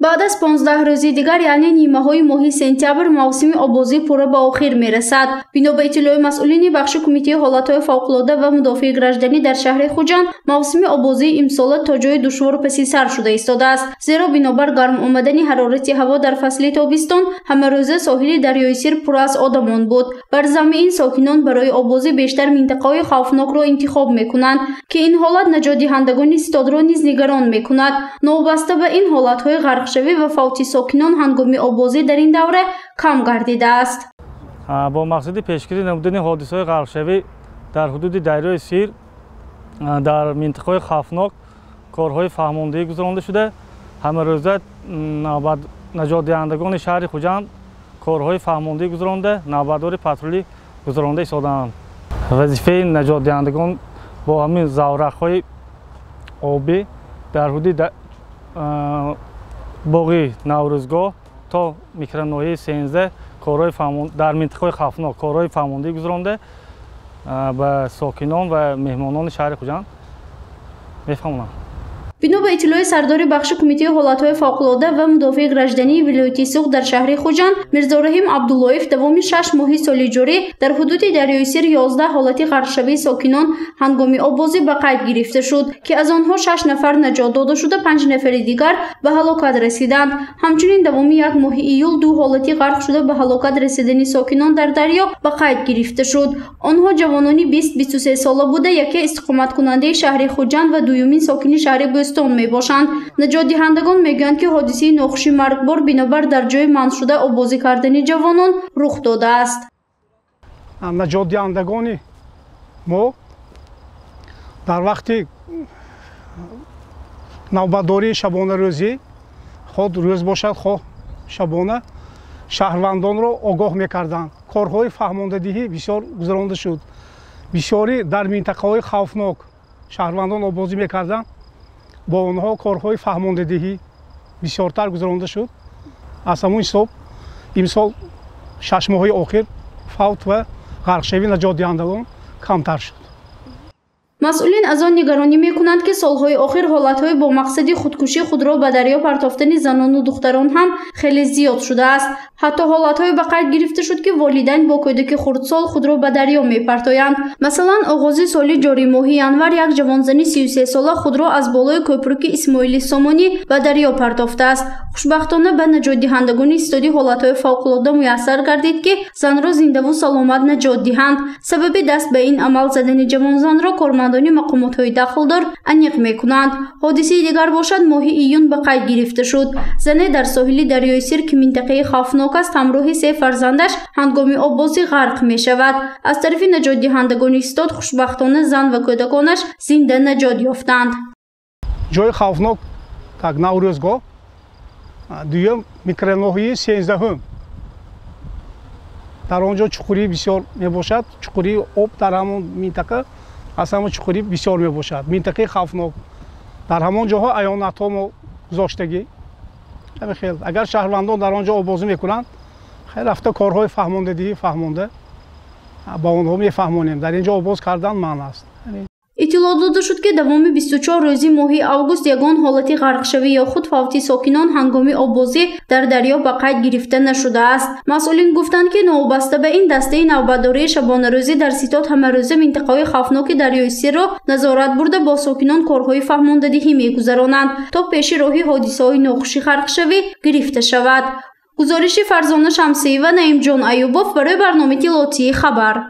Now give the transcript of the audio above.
بعد از 15 روزی دیگر یعنی نیمه‌های ماه سپتامبر موسم آبازی پورا به آخر می‌رسد. بنا به اطلاع مسئولین بخش کمیته حالت‌های فوق‌العاده و مدافع گردنی در شهر خوجند، موسم آبازی امسال تا جای دشوار پس سر شده ایستاده است، زیرا بنابر گرم آمدن حرارت هوا در فصل تابستان همه روزه ساحل دریای سیر پر از آدمان بود. بر ضمن این ساکنان برای آبازی بیشتر منطقه‌های خوفناک را انتخاب می‌کنند که این حالت نجات دهندگان استاد را نیز نگران می‌کند. نوبسته به این حالت‌های غرقشوی و فوت ساکنان هنگام آبازی در این دوره کم گردیده است. با مقصد پیشگیری نمودن حادثه‌های غرقشوی در حدود دریای سیر در منطقه‌های خوفناک کارهای فهماندهی گذرانده شده. همه روزه نجات دهندگان شهر خوجند کارهای فهماندهی گذرانده، نوبتدار پاترولی گذرانده ایستاده‌اند. وظیفه نجات دهندگان با همین زورق‌های آبی در حدود باقی نوروزگاه تا میکران‌ناحیه 13 کارهای در منطقه خوفناک کارهای فهماندهی گذرانده به ساکنان و مهمانان شهر خوجند می‌فرمایند. بنا به اطلاع سردار بخش کمیته حالت‌های فوق‌العاده و مدافع گردنی ولایت سوق در شهر خوجند، میرزا رحیم عبداللهیف دوام 6 ماه سال جاری در حدود دریای سیر 11 حالت غرقشوی ساکنان هنگام آبازی به قید گرفته شد که از آنها 6 نفر نجات داده شده، 5 نفر دیگر به هلاکت رسیدند. همچنین دوام 1 ماه ایول 2 حالت غرق شده به هلاکت رسیدن ساکنان در دریا به قید گرفته شد. آنها جوانانی 20-23 ساله بوده، یکی استقامت کننده شهر خوجند و دومین ساکن شهر می باشند. نجات دهندگان میگویند که حادثه ناخوشی مرگبار بنابر در جای منع شده آبازی کردن جوانان رخ داده است. نجات دهندگان ما در وقت نوبتداری شبانه روزی خود روز باشد خواه شبانه شهروندان را آگاه میکردند. کارهای فهماندهی بسیار گذرانده شد. بسیاری در منطقه‌های خوفناک شهروندان آبازی میکردند. با آنها کارهای فهماندهی بسیارتر گذرانده شد. از همون حساب امسال 6 ماه آخر فوت و غرقشوی نجات دهندگان کمتر شد. مسئولین از آن نگرانی میکنند که سالهای آخر حالتهای با مقصد خودکشی خود را به دریا پرتافتن زنان و دختران هم خیلی زیاد شده است. حتی حالتهای به قید گرفته شد که والدین با کودک خردسال خود را به دریا میپرتایند. مثلا آغاز سال جاری ماه ینور یک جوانزن 33 ساله خود را از بالای کوپرک اسماعیل سامانی به دریا پرتافته است. خوشبختانه به نجات دهندگان استادی حالتهای فوق‌العاده میسر گردید که زن را زنده و سلامت نجات دهند. سبب دست به این عمل زدن جوانزن را کارمندان مقامات‌های دخلدار انیق میکنند. حادثه دیگر باشد ماه ایون به قید گرفته شد. زن در ساحل دریای سیر که منطقه خوفناک است همراه 3 فرزندش هنگام آبازی غرق می شود. از طرف نجات دهندگان استاد خوشبختانه زن و کودکانش زنده نجات یافتند. جای خوفناک так نوروزگاه دوم میکران‌ناحیه 13 در آنجا چخوری بسیار می باشد. چخوری آب در همون منطقه از همون چخوری بسیار می باشد. منطقه خوفناک در همان جاها عیانت ها ما گذاشتگی. خیلی اگر شهروندان در آنجا آبازی میکنند خیلی رفته کارهای فهماندهی فهمانده با آنها میفهمانیم در اینجا آباز کردن معنی است. اطلاع داده شد که دوام 24 روزی ماه اوگوست یگان حالت غرقشوی یا خود فوتی ساکنان هنگام آبازی در دریا به قید گرفته نشده است. مسئولین گفتند که نوبسته به این دسته نوبتداری شبانه روزی در ستاد همه روزه منطقه‌های خوفناک دریای سیر را نظارت برده با ساکنان کارهای فهماندهی می‌گذرانند تا پیش راهی حادثه‌های ناخوشی غرقشوی گرفته شود. گزارش فرزانه شمسی و نعیم جان ایوبوف برای برنامه اطلاعاتی خبر.